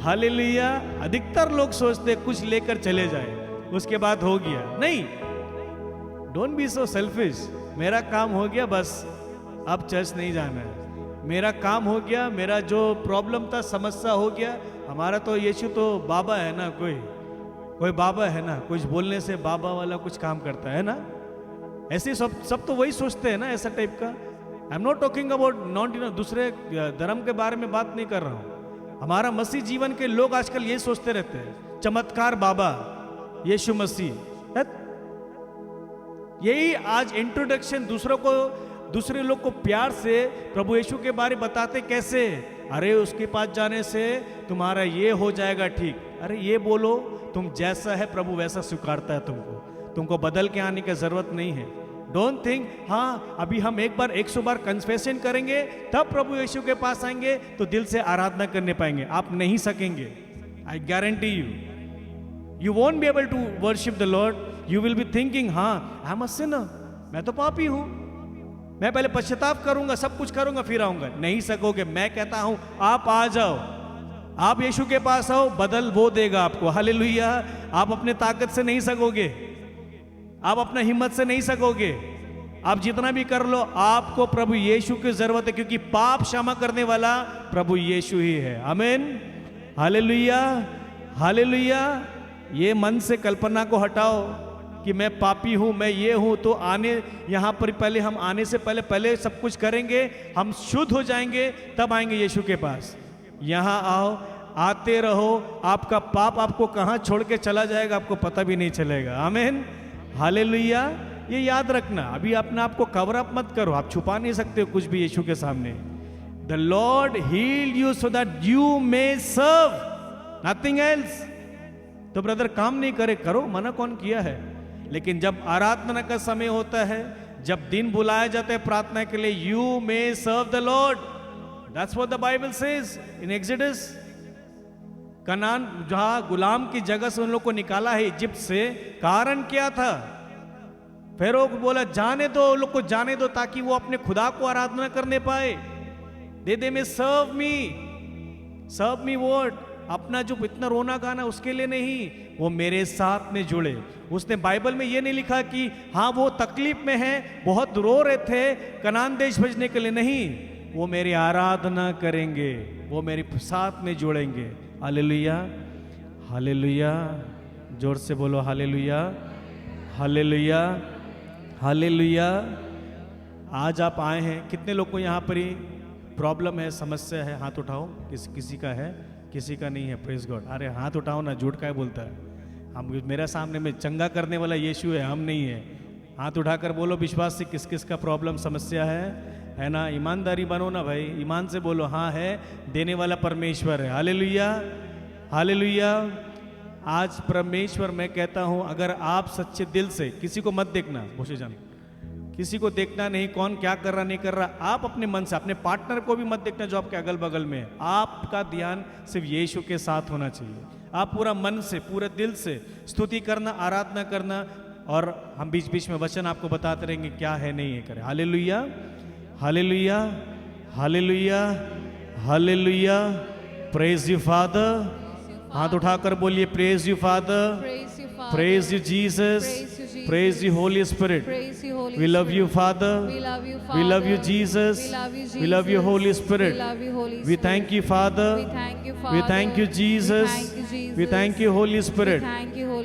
Hallelujah. अधिकतर लोग सोचते कुछ लेकर चले जाए उसके बाद हो गया। नहीं, डोंट बी सो सेल्फिश। मेरा काम हो गया, बस अब चर्च नहीं जाना है। मेरा काम हो गया, मेरा जो प्रॉब्लम था, समस्या हो गया। हमारा तो यीशु तो बाबा है ना, कोई बाबा है ना, कुछ बोलने से बाबा वाला कुछ काम करता है ना। ऐसे सब तो वही सोचते हैं ना, ऐसा टाइप का। I am not talking about not दूसरे धर्म के बारे में बात नहीं कर रहा हूं। हमारा मसीह जीवन के लोग आजकल ये सोचते रहते हैं, चमत्कार बाबा यीशु मसीह। यही आज इंट्रोडक्शन दूसरे लोग को प्यार से प्रभु यीशु के बारे बताते कैसे। अरे उसके पास जाने से तुम्हारा ये हो जाएगा ठीक। अरे ये बोलो, तुम जैसा है प्रभु वैसा स्वीकारता है तुमको बदल के आने की जरूरत नहीं है। डोंट थिंक हाँ अभी हम एक बार 100 बार कन्फेशन करेंगे तब प्रभु यीशु के पास आएंगे तो दिल से आराधना करने पाएंगे। आप नहीं सकेंगे। I guarantee you won't be able to worship the lord. You will be thinking हाँ आई एम अ सिनर, मैं तो पापी हूं, मैं पहले पश्चाताप करूंगा, सब कुछ करूंगा, फिर आऊंगा। नहीं सकोगे। मैं कहता हूं आप आ जाओ, आप यीशु के पास आओ, बदल वो देगा आपको। हालेलुया। आप अपने ताकत से नहीं सकोगे, आप अपना हिम्मत से नहीं सकोगे। आप जितना भी कर लो, आपको प्रभु यीशु की जरूरत है, क्योंकि पाप क्षमा करने वाला प्रभु यीशु ही है। आमीन। Hallelujah, hallelujah. ये मन से कल्पना को हटाओ कि मैं पापी हूं, मैं ये हूं, तो यहां पर पहले हम आने से पहले सब कुछ करेंगे, हम शुद्ध हो जाएंगे, तब आएंगे यीशु के पास। यहां आओ, आते रहो, आपका पाप आपको कहां छोड़ के चला जाएगा आपको पता भी नहीं चलेगा। आमीन। हालेलुया। ये याद रखना, अभी अपने आप को कवर अप मत करो, आप छुपा नहीं सकते हो कुछ भी यीशु के सामने। The lord healed you so that you may serve, nothing else. तो ब्रदर काम नहीं करो, मना कौन किया है? लेकिन जब आराधना का समय होता है, जब दिन बुलाया जाता है प्रार्थना के लिए, you may serve the lord. That's what the Bible says in Exodus. कनान जहां गुलाम की जगह से उन लोग को निकाला है इजिप्ट से, कारण क्या था? फेरो को बोला जाने दो, उन लोग को जाने दो ताकि वो अपने खुदा को आराधना करने पाए। दे में सर्व मी वर्ड। अपना जो इतना रोना गाना उसके लिए नहीं, वो मेरे साथ में जुड़े। उसने बाइबल में ये नहीं लिखा कि हाँ वो तकलीफ में है, बहुत रो रहे थे कनान देश भेजने के लिए, नहीं, वो मेरी आराधना करेंगे, वो मेरे साथ में जुड़ेंगे। Hallelujah, hallelujah. जोर से बोलो हालेलुया, हालेलुया, हालेलुया। आज आप आए हैं, कितने लोग को यहाँ पर ही प्रॉब्लम है, समस्या है? हाथ उठाओ। किसी का है, किसी का नहीं है। Praise God. अरे हाथ उठाओ ना, झूठ का बोलता है। हम मेरा सामने में चंगा करने वाला यीशु है, हम नहीं है। हाथ उठाकर बोलो विश्वास से किस किस का प्रॉब्लम समस्या है ना। ईमानदारी बनो ना भाई, ईमान से बोलो हाँ है, देने वाला परमेश्वर है। Hallelujah, hallelujah. आज परमेश्वर, मैं कहता हूं अगर आप सच्चे दिल से, किसी को मत देखना, भूषे जान, किसी को देखना नहीं कौन क्या कर रहा नहीं कर रहा। आप अपने मन से, अपने पार्टनर को भी मत देखना जो आपके अगल बगल में है। आपका ध्यान सिर्फ यीशु के साथ होना चाहिए। आप पूरा मन से, पूरे दिल से स्तुति करना, आराधना करना, और हम बीच बीच में वचन आपको बताते रहेंगे क्या है नहीं है करे। Hallelujah, hallelujah, hallelujah, hallelujah. Praise you father. हाथ उठाकर बोलिए praise you father, praise you Jesus, praise you holy spirit. We love you father, we love you Jesus, we love you holy spirit. We thank you father, we thank you Jesus, we thank you holy spirit.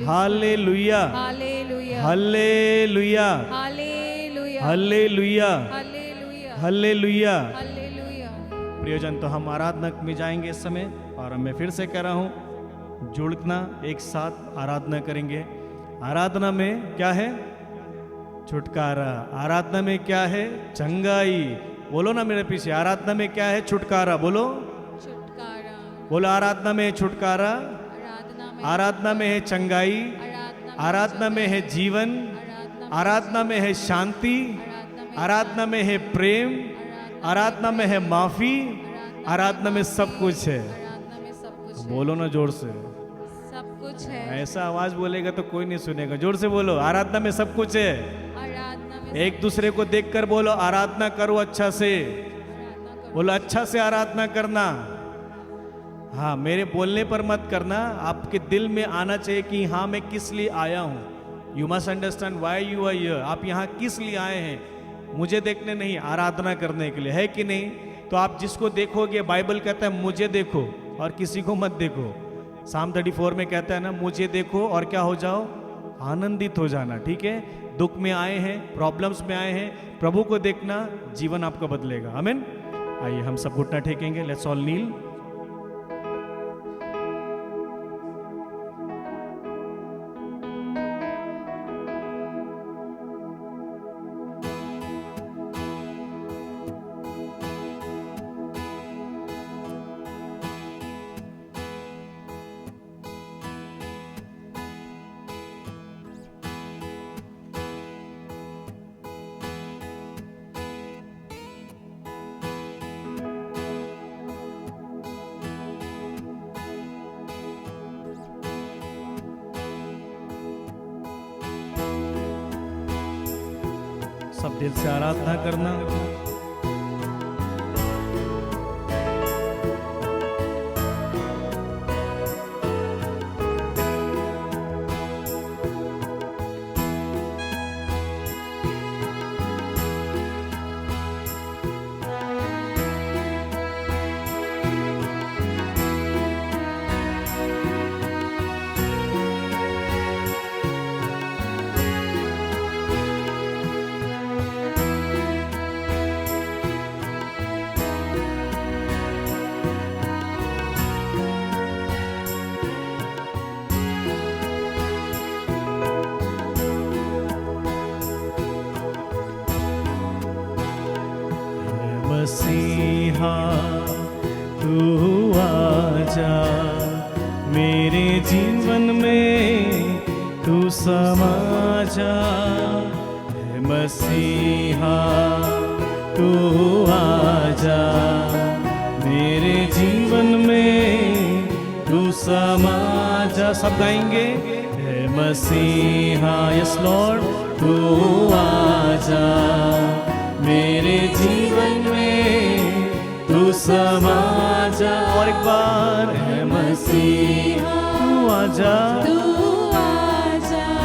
Hallelujah, hallelujah, hallelujah, hallelujah. प्रियजन, तो हम आराधना में जाएंगे इस समय, और मैं फिर से कह रहा हूं जुड़ना, एक साथ आराधना करेंगे। आराधना में क्या है? छुटकारा। आराधना में क्या है? चंगाई। बोलो ना मेरे पीछे, आराधना में क्या है? छुटकारा। बोलो छुटकारा। बोलो आराधना में छुटकारा, आराधना में है चंगाई, आराधना में है जीवन, आराधना में है शांति, आराधना में है प्रेम, आराधना में है माफी, आराधना में सब कुछ है। बोलो ना जोर से, सब कुछ है। ऐसा आवाज बोलेगा तो कोई नहीं सुनेगा। जोर से बोलो आराधना में सब कुछ है। आराधना में एक दूसरे को देखकर बोलो आराधना करो अच्छा से। बोलो अच्छा से आराधना करना। हाँ, मेरे बोलने पर मत करना, आपके दिल में आना चाहिए कि हाँ मैं किस लिए आया हूँ। You must understand why you are here. आप यहाँ किस लिए आए हैं? मुझे देखने नहीं, आराधना करने के लिए, है कि नहीं? तो आप जिसको देखोगे, बाइबल कहता है मुझे देखो और किसी को मत देखो। Psalm 34 में कहता है ना, मुझे देखो और क्या हो जाओ? आनंदित हो जाना। ठीक है, दुख में आए हैं, प्रॉब्लम्स में आए हैं, प्रभु को देखना, जीवन आपका बदलेगा। आमीन। आइए हम सब घुटना टेकेंगे। लेट्स ऑल नील। सब दिल से आराधना करना। मसीहा तू आजा, मेरे जीवन में तू समा जा। मसीहा तू आजा, मेरे जीवन में तू समा जा। सब गाएंगे। मसीहा, यस लॉर्ड, तू आजा, मेरे जीवन में तू समा जा। और एक बार, है मसीहा तू आजा,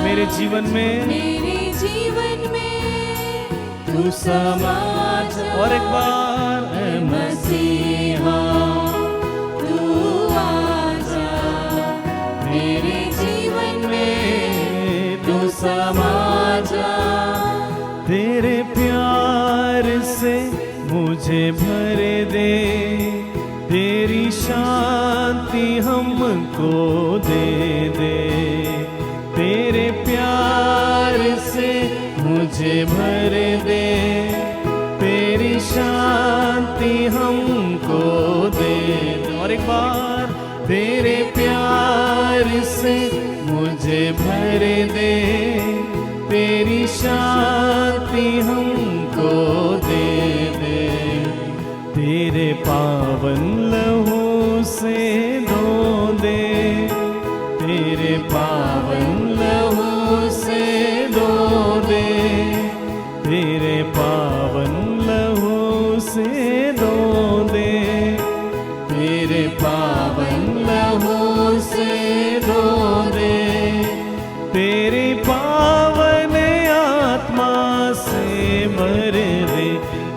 मेरे जीवन में, मेरे जीवन में तू समा जा। और एक बार, है मसीहा तू आजा, मेरे जीवन में तू समा जा। तेरे प्यार से मुझे भर दे, तेरी शांति हमको दे दे। तेरे प्यार से मुझे भर दे, तेरी शांति हमको दे दे। और एक बार, तेरे प्यार से मुझे भर दे, तेरी शांति हमको दे दे। तेरे पावन लहू से धो दे, तेरे पावन लहू से धो दे, तेरे पावन लहू से धो दे, तेरे पावन लहू से धो दे। तेरी पावन आत्मा से भर दे,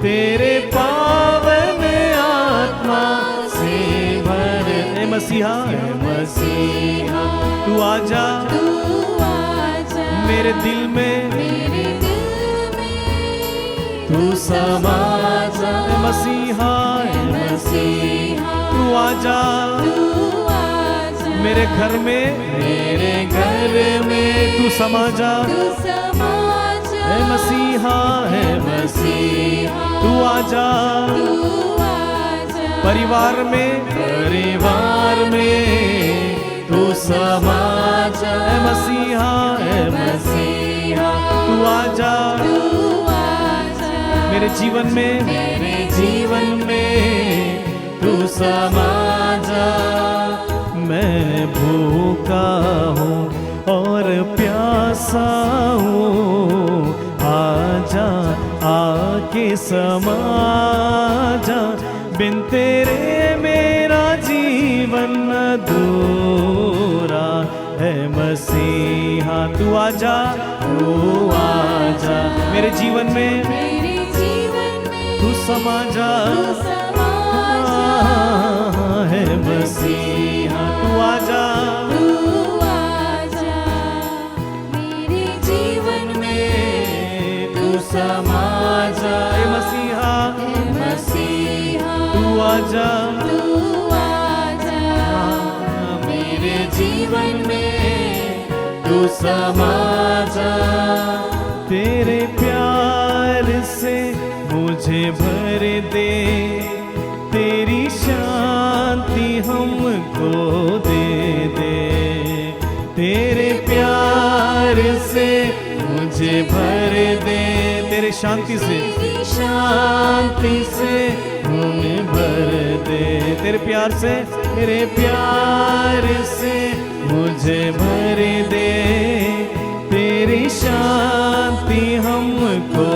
तेरे पावन आत्मा से भर दे। मसीहा, मसीहा तू आजा, मेरे दिल में, तू समा जा। मसीहा, मसीहा तू आजा, मेरे घर में, मेरे घर में तू समा जा। है मसीहा, है मसीहा तू आजा, परिवार में, परिवार में तू समा जा। है मसीहा, है मसीहा तू आजा, मेरे जीवन में, मेरे जीवन में तू समा जा। मैं भूखा हूँ और प्यासा हूँ, आजा आके समा जा। बिन तेरे मेरा जीवन आजा, तू आजा मेरे जीवन में, मेरे जीवन में तू समा जा, तू समा है मसीहा तू आजा, तू आजा मेरे जीवन में तू समा जा, हे मसीहा हे मसीहा तू आजा, तू आजा मेरे जीवन में तू समा जा। तेरे प्यार से मुझे भर दे, तेरी शांति हमको दे दे, तेरे प्यार से मुझे भर दे, तेरे शांति से, शांति से हमें भर दे, तेरे प्यार से, तेरे प्यार से मुझे भर दे, तेरी शांति हमको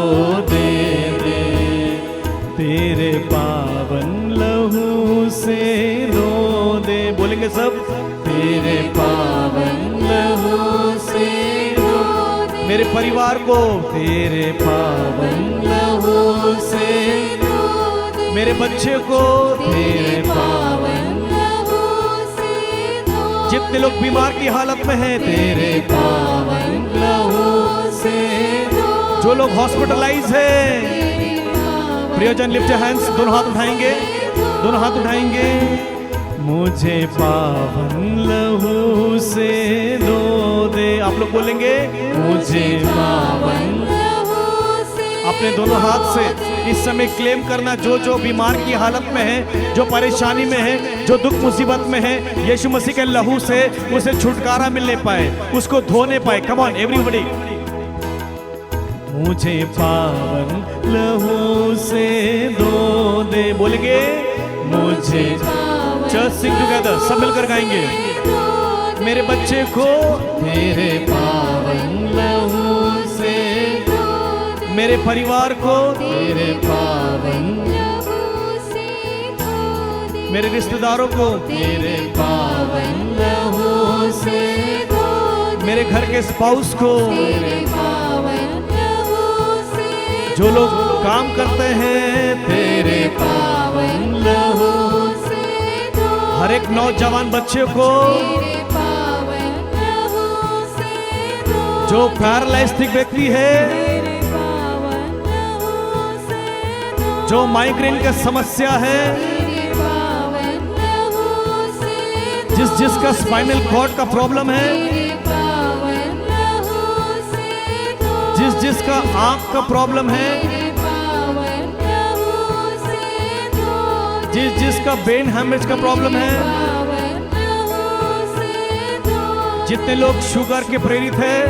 दे दे, तेरे पावन लहू से रो दे, बोलेंगे सब, तेरे पावन लहू से रो दे, मेरे परिवार को तेरे पावन लहू से रो दे, मेरे बच्चे को तेरे पावन लहू से धो दे, जितने लोग बीमार की हालत में हैं तेरे पावन लहू से, जो लोग हॉस्पिटलाइज हैं, प्रियजन लिफ्ट हैंड्स, दोनों हाथ उठाएंगे, दोनों हाथ उठाएंगे, मुझे पावन लहू से धो दे, आप लोग बोलेंगे मुझे पावन, अपने दोनों हाथ से इस समय क्लेम करना, जो जो बीमार की हालत में है, जो परेशानी में है, जो दुख मुसीबत में है, यीशु मसीह के लहू से उसे छुटकारा मिलने पाए, उसको धोने पाए। कम ऑन एवरीबॉडी, मुझे पावन लहू से धो दे, बोलेंगे मुझे, चर्च सिंग टुगेदर, सब मिलकर गाएंगे, मेरे बच्चे को तेरे पावन लहू से, मेरे परिवार को तेरे पावन, मेरे रिश्तेदारों को तेरे पावन लहू से, मेरे घर के स्पाउस को, जो लोग काम करते हैं तेरे पावन लहू, हर एक नौजवान बच्चे को, जो पैरालाइज्ड व्यक्ति है, जो माइग्रेन का समस्या है, जिसका स्पाइनल कॉर्ड का प्रॉब्लम है, जिसका आंख का प्रॉब्लम है, जिसका ब्रेन हैमरेज का प्रॉब्लम है, जितने लोग शुगर के प्रेरित हैं,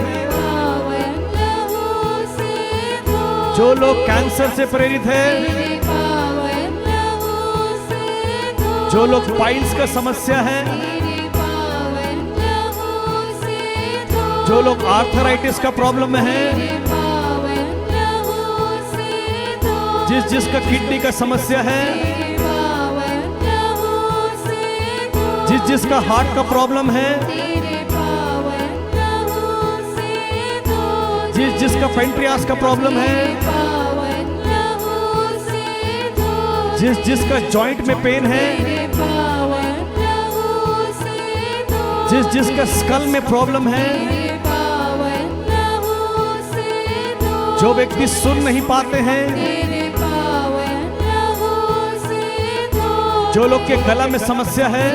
जो लोग कैंसर से प्रेरित हैं, जो लोग पाइल्स का समस्या है, जो लोग आर्थराइटिस का प्रॉब्लम में है, जिसका किडनी का समस्या है, जिसका हार्ट का प्रॉब्लम है, जिसका पेंक्रियास का प्रॉब्लम है, जिसका जॉइंट में पेन है, जिसका स्कल में प्रॉब्लम है, जो व्यक्ति सुन नहीं पाते हैं, जो लोग के गला में समस्या है,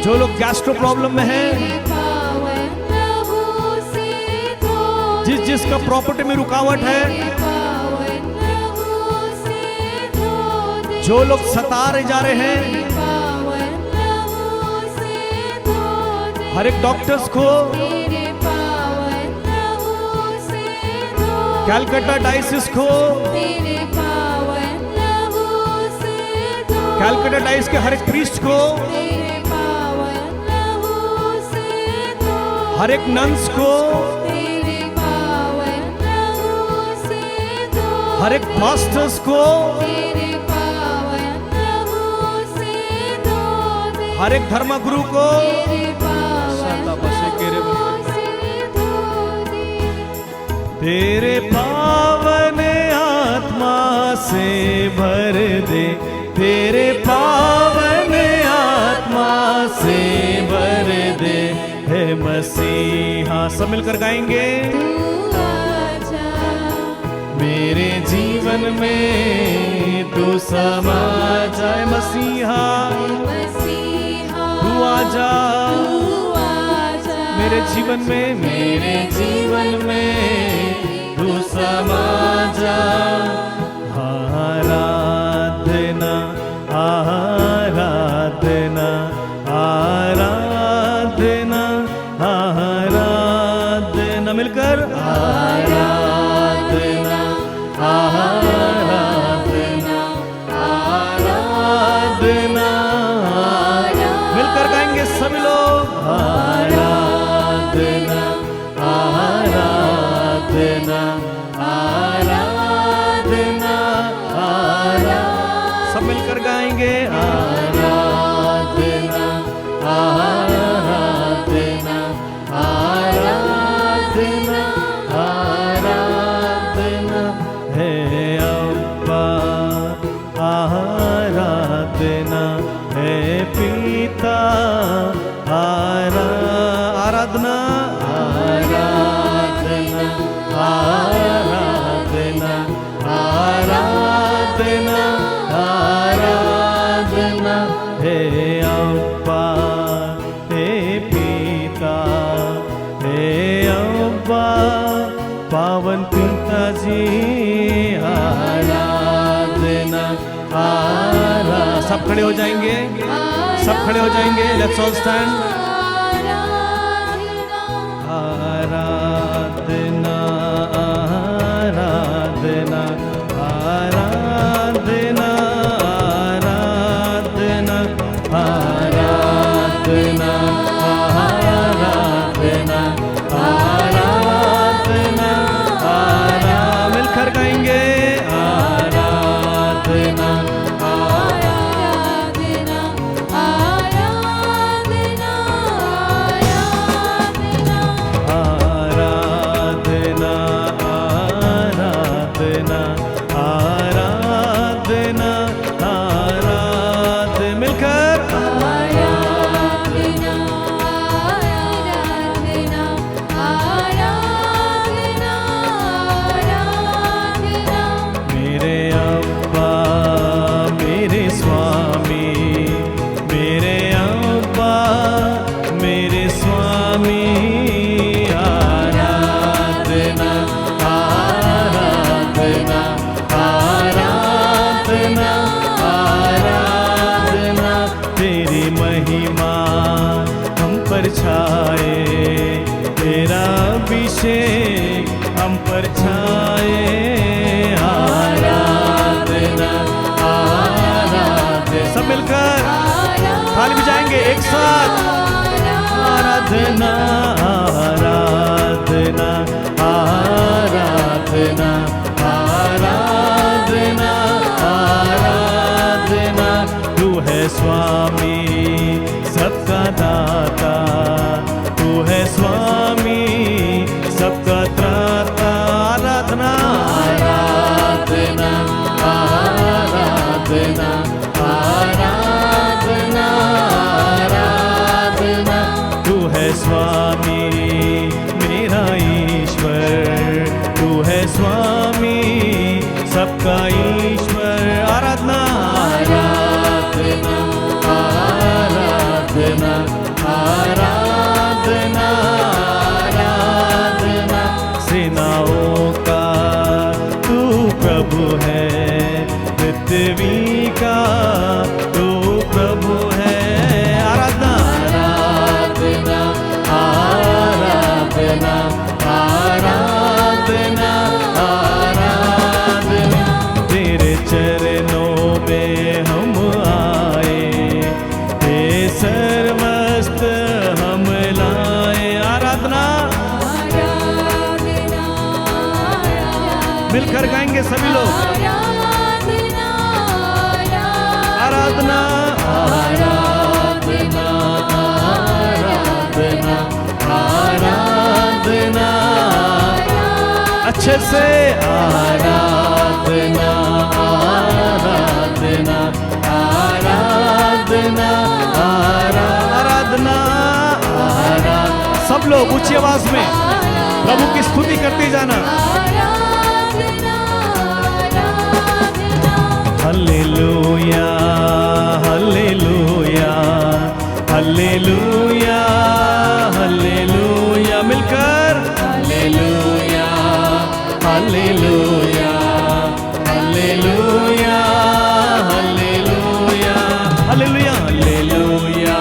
जो लोग गैस्ट्रो प्रॉब्लम में है, जिसका प्रॉपर्टी में रुकावट है, जो लोग सता रहे जा रहे हैं, हर एक डॉक्टर्स को कैलकाटा डायसिस को, कैलकाटा डायसिस के हर एक प्रीस्ट को, हर एक नन्स को, हर एक पास्टर्स को, हर एक धर्मगुरु को, तेरे पावन आत्मा से भर दे, तेरे पावन आत्मा से भर दे, हे मसीहा। सब मिलकर गाएंगे। मेरे जीवन में तू समा जाए मसीहा, तू आजा मेरे जीवन में, मेरे जीवन में तू समा जा। आराधना आराधना आराधना आराधना, मिलकर आराधना आराधना आराधना, मिलकर गाएंगे सभी लोग। आराधना आराधना आराधना आराधना, सब मिलकर गाएंगे। आराधना आराधना आराधना आराधना, हे अब्बा आराधना, हे पिता आराधना आराधना आराधना आराधना आराधना, हे अब्बा हे पिता, हे अब्बा पावन पिताजी आराधना आराधना। सब खड़े हो जाएंगे, सब खड़े हो जाएंगे। Let's all stand. आराधना आराधना आराधना आराधना आराधना आराधना आराधना आराधना, मिलकर गाएंगे। आराधना आराधना आराधना आराधना आराधना आराधना आराधना, मिलकर आराधना आराधना आराधना आराधना, मेरे अब्बा मेरे स्वामी, मेरे अब्बा मेरे स्वामी आराधना आराधना आराधना आराधना, तेरी महिमा हम पर छाए, तेरा अभिषेक हम पर छाए। आराधना आराधना, सब मिलकर थाली बजाएंगे एक साथ। आराधना आराधना आराधना आराधना आराधना, तू है स्वामी सबका दाता, तू है स्वामी सबका त्राता। आराधना आराधना आराधना आराधना आराधना, तू है स्वामी मेरा ईश्वर, तू है स्वामी सबका ईश्वर। आराधना आराधना आराधना आराधना आराधना, सेनाओं का तू प्रभु है, पृथ्वी का तू प्रभु है। आराधना आराधना आराधना आराधना आराधना, तेरे चरणों में हम आए, ते सर्वस्त हम लाए। आराधना मिलकर गाएंगे सभी लोग। आराधना आराधना आराधना अच्छे से आराधना आराधना आराधना आराधना। आराधना सब लोग ऊंची आवाज में प्रभु की स्तुति करते जाना। Hallelujah hallelujah hallelujah hallelujah. मिलकर hallelujah hallelujah hallelujah hallelujah hallelujah hallelujah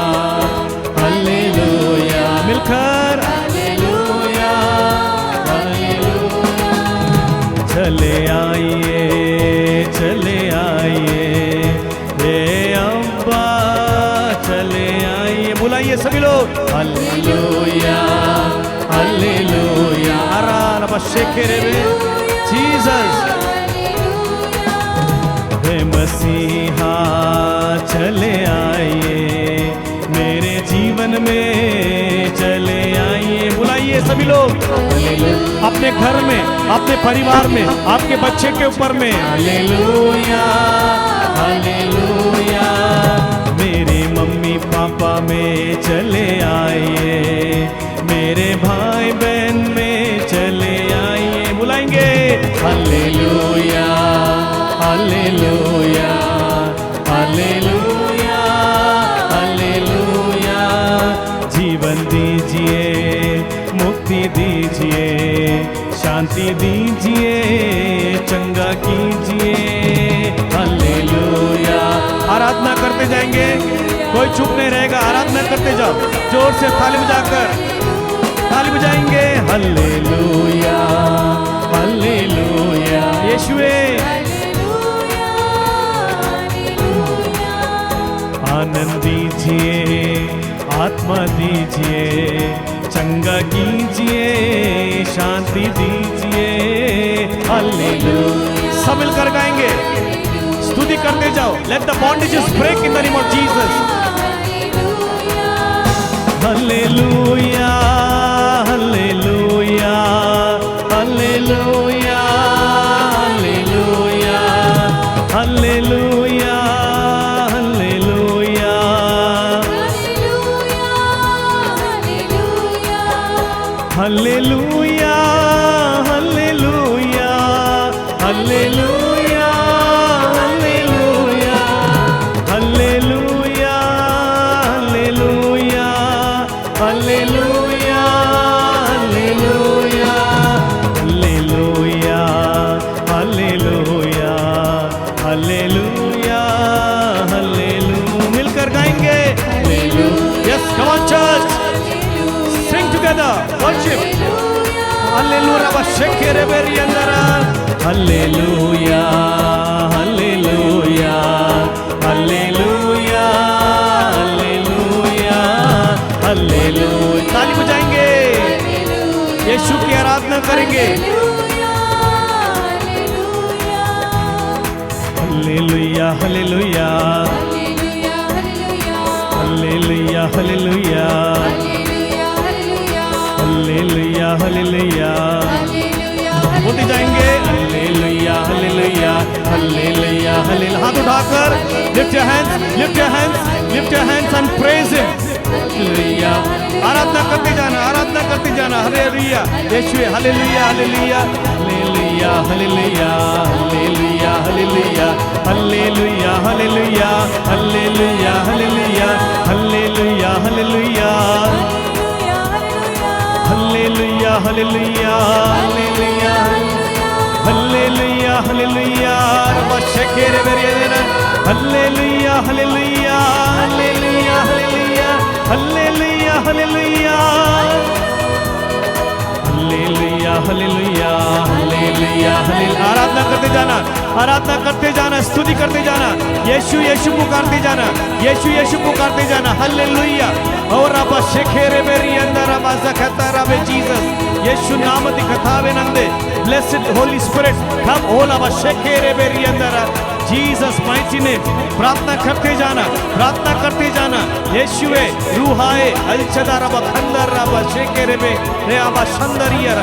hallelujah. मिलकर हालेलुया हालेलुया। चले आइए हे अब्बा चले आइए। बुलाइए सभी लोग। Hallelujah hallelujah. आराम शेखेरे जीसस। हे मसीहा चले आइए मेरे जीवन में चले आइए। बुलाइए सभी लोग अपने घर में, अपने परिवार में, आपके बच्चे के ऊपर में। Hallelujah hallelujah. मेरे मम्मी पापा में चले आइए, मेरे भाई बहन में चले आइए। बुलाएंगे हालेलुया हालेलुया हालेलुया हालेलुया। जीवन दीजिए, मुक्ति दीजिए, शांति दीजिए, चंगा कीजिए। हालेलुया। आराधना करते जाएंगे, कोई चुप नहीं रहेगा। आराधना करते जाओ, जोर से ताली बजाएंगे। हालेलुया हालेलुया। यीशुए आनंद दीजिए, आत्मा दीजिए, चंगा कीजिए, शांति दीजिए। हालेलुया। सब मिलकर गाएंगे, स्तुति करते जाओ। Let the bondages break in the name of Jesus. हालेलुया hallelujah hallelujah hallelujah hallelujah hallelujah hallelujah hallelujah hallelujah hallelujah hallelujah hallelujah hallelujah hallelujah hallelujah hallelujah hallelujah. मिलकर गाएंगे। Yes come on church, sing together, worship. हालेलुया बशेकेरे बेरियंदरा। हालेलुया hallelujah hallelujah hallelujah हालेलुया। ताली बजाएंगे, यीशु की आराधना करेंगे। हालेलुया हालेलुया हालेलुया हालेलुया हालेलुया हालेलुया। बोलते जाएंगे हालेलुया हालेलुया हालेलुया हालेलुया। हाथ उठाकर lift your hands, lift your hands, lift your hands and praise him. हालेलुया। आराधना करते जाना, आराधना करते जाना। हालेलुया यीशु। हालेलुया hallelujah hallelujah hallelujah hallelujah hallelujah hallelujah hallelujah hallelujah hallelujah hallelujah hallelujah hallelujah hallelujah hallelujah hallelujah हालेलुया। रब्बा शेकेरे बेरियदरा। हालेलुया hallelujah hallelujah hallelujah hallelujah hallelujah hallelujah hallelujah hallelujah हालेलुया। आराधना करते जाना, आराधना करते जाना, स्तुति करते जाना। यीशु यीशु पुकारते जाना, यीशु यीशु पुकारते जाना। हालेलुया। और रब्बा शेकेरे बेरियदरा रब्बा ज़कता रब्बे जीसस। यीशु नाम दिखतावे नंदे। ब्लेसेड होली स्पिरिट कम होला बशेकेरे बेरियदरा। Jesus mighty name. प्रार्थना करते जाना, प्रार्थना करते जाना। यीशुए रूहाए अलचदा रब्बा खंदर रब्बा शेकेरे बे रे अब्बा शंदरिया।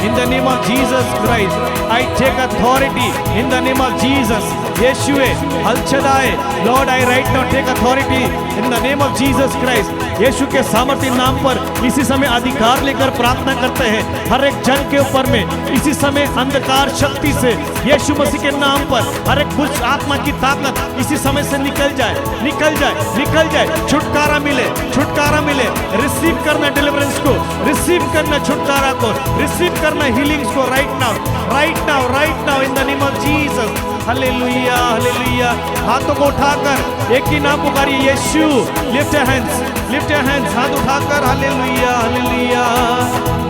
in the name of Jesus Christ. I take authority in the name of Jesus. Yeshua, El Shaddai, Lord, I right now take authority in the name of Jesus Christ. यीशु के सामर्थ्य नाम पर इसी समय अधिकार लेकर प्रार्थना करते हैं हर एक जन के ऊपर में। इसी समय अंधकार शक्ति से यीशु मसीह के नाम पर हर एक बुरी आत्मा की ताकत इसी समय से निकल जाए, निकल जाए, निकल जाए। छुटकारा मिले, छुटकारा मिले। रिसीव करना डिलीवरेंस को, रिसीव करना छुटकारा को, रिसीव करना हीलिंग्स को right now, right now, right now in the name of Jesus. हालेलुया, हालेलुया। हाथों को उठाकर एक ही नाम पुकारिए, Yeshu. Lift your hands, lift your hands, हाथ उठाकर हालेलुया, hallelujah,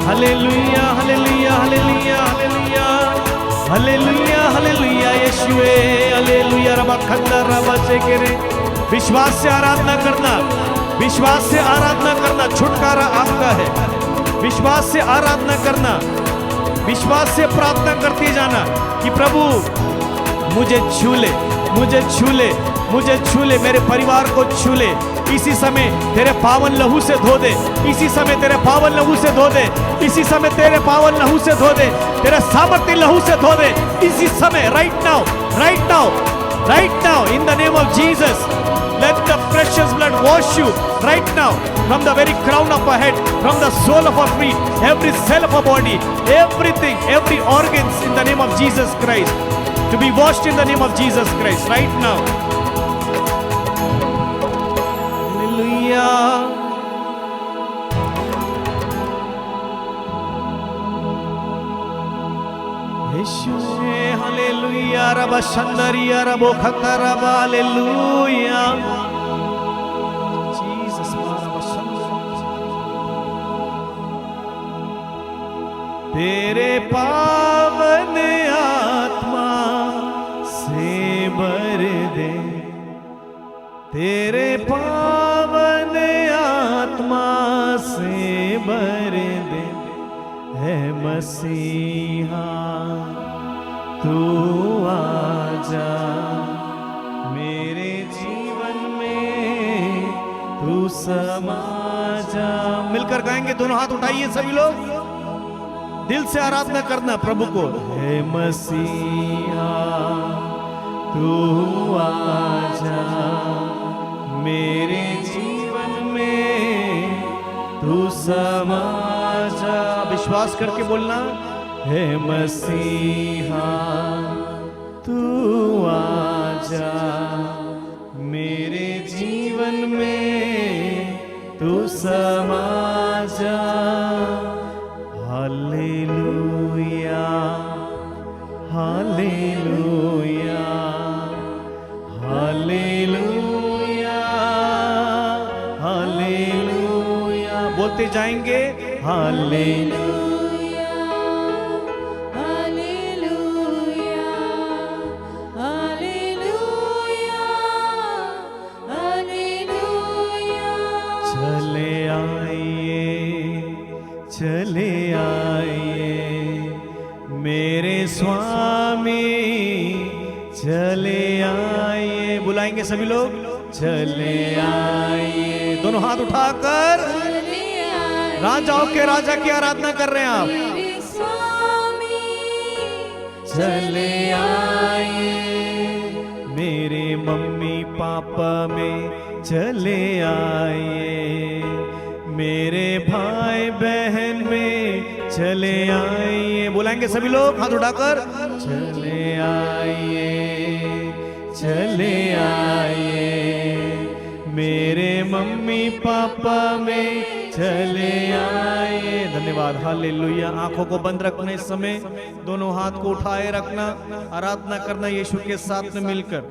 hallelujah, hallelujah, hallelujah, hallelujah, hallelujah, हालेलुया, यीशुए, हालेलुया। रबा खंदा रबा चेकेरे। विश्वास से आराधना करना, विश्वास से आराधना करना, छुटकारा आपका है। विश्वास से आराधना करना, विश्वास से प्रार्थना करते जाना कि प्रभु मुझे छू ले, मुझे छू ले, मुझे छू ले, मेरे परिवार को छू ले। इसी समय तेरे पावन लहू से धो दे, इसी समय तेरे पावन लहू से धो दे, इसी समय तेरे पावन लहू से धो दे, तेरे सामर्थ्य लहू से धो दे, इसी समय, right now, right now, right now in the name of Jesus. Let the precious blood wash you right now from the very crown of our head, from the sole of our feet, every cell of our body, everything, every organs in the name of Jesus Christ, to be washed in the name of Jesus Christ right now. Hallelujah. Yeshua, hallelujah, Rabba Shandariya, Rabbo Khataraba, hallelujah. Jesus, Rabba Shandariya. तेरे पावन आत्मा से भर दे, तेरे पावन आत्मा से भर दे, है मसीहा तू आजा मेरे जीवन में, तू समा जा। मिलकर गाएंगे, दोनों हाथ उठाइए सभी लोग, दिल से आराधना करना प्रभु को। है मसीहा तू आजा मेरे जीवन में, तू समा जा। विश्वास करके बोलना, है मसीहा तू आजा मेरे जीवन में, तू समा जा। हालेलुया, हालेलुया, हालेलुया, हालेलुया। बोलते जाएंगे, हालेलुया, हालेलुया, हालेलुया, हालेलुया। चले आइए, चले आइए मेरे स्वामी, चले आइए। बुलाएंगे सभी लोग, चले आइए। दोनों हाथ उठाकर राजाओं के राजा की आराधना कर रहे हैं आप। चले आइए मेरे मम्मी पापा में, चले आइए मेरे भाई बहन में, चले आइए। बुलाएंगे सभी लोग हाथ उठाकर, चले आइए, चले आइए मेरे मम्मी पापा में, चले आइए। धन्यवाद, हालेलुया। आंखों को बंद रखना, इस समय दोनों हाथ को उठाए रखना, आराधना करना यीशु के साथ में मिलकर।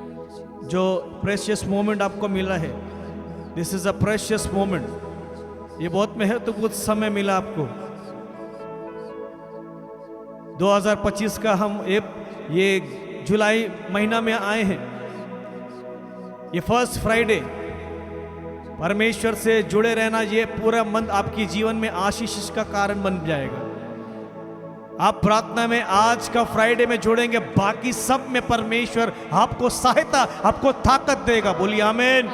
जो प्रेशियस मोमेंट आपको मिला है, this is a precious moment. ये बहुत महत्वपूर्ण समय मिला आपको। 2025 का हम ये जुलाई महीना में आए हैं। ये फर्स्ट फ्राइडे, परमेश्वर से जुड़े रहना, ये पूरा मंथ आपके जीवन में आशीष का कारण बन जाएगा। आप प्रार्थना में आज का फ्राइडे में जुड़ेंगे, बाकी सब में परमेश्वर आपको सहायता, आपको ताकत देगा। बोलिए आमीन।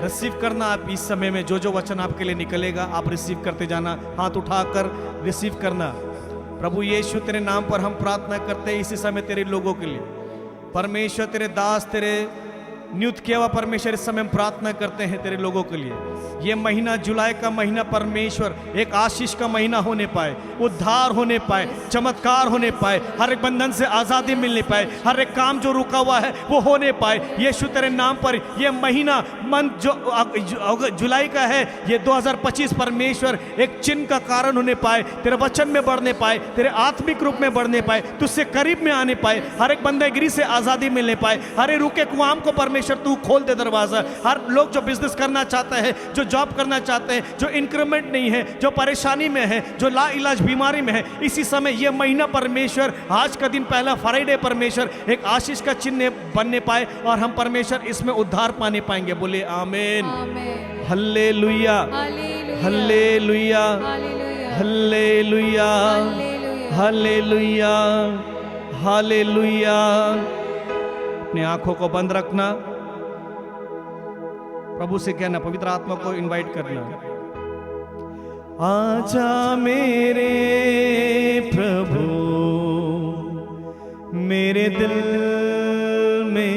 रिसीव करना आप इस समय में, जो जो वचन आपके लिए निकलेगा आप रिसीव करते जाना। हाथ उठाकर रिसीव करना। प्रभु यीशु तेरे नाम पर हम प्रार्थना करते हैं इसी समय तेरे लोगों के लिए। परमेश्वर तेरे दास तेरे नियुक्त किया हुआ परमेश्वर इस समय हम प्रार्थना करते हैं तेरे लोगों के लिए। ये महीना जुलाई का महीना परमेश्वर एक आशीष का महीना होने पाए, उद्धार होने पाए, चमत्कार होने पाए, हर एक बंधन से आज़ादी मिलने पाए, हर एक काम जो रुका हुआ है वो होने पाए। यीशु तेरे नाम पर ये महीना मंथ जो जुलाई का है ये 2025 परमेश्वर एक चिन्ह का कारण होने पाए, तेरे वचन में बढ़ने पाए, तेरे आत्मिक रूप में बढ़ने पाए, तुझसे करीब में आने पाए, हर एक बंदगी से आज़ादी मिलने पाए, हर एक रुके कुआम को परमेश्वर तू खोल दे दरवाजा। हर लोग जो बिजनेस करना चाहते हैं, जो जॉब करना चाहते हैं, जो इंक्रीमेंट नहीं है, जो परेशानी में है, जो ला इलाज बीमारी में है, इसी समय ये महीना परमेश्वर आज का दिन पहला फ्राइडे परमेश्वर एक आशीष का चिन्ह बनने पाए और हम परमेश्वर इसमें उद्धार पाने पाएंगे। बोले आमीन, आमेन। हल्लेलुया, हालेलुया, हल्लेलुया, हालेलुया, हल्लेलुया, हालेलुया। हालेलुया, हालेलुया। अपनी आंखों को बंद रखना, प्रभु से कहना, पवित्र आत्मा को इनवाइट करना। आजा मेरे प्रभु मेरे दिल में,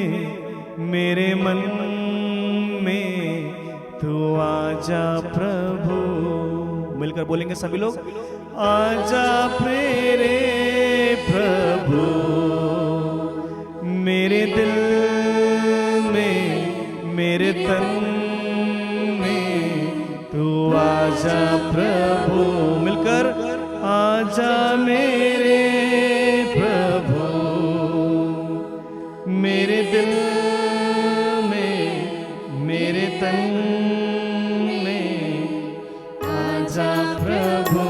मेरे मन में तू आजा प्रभु। मिलकर बोलेंगे सभी लोग, आजा मेरे प्रभु मेरे दिल में, मेरे तन में तू आजा प्रभु। मिलकर आजा मेरे प्रभु मेरे दिल में, मेरे तन में आजा प्रभु।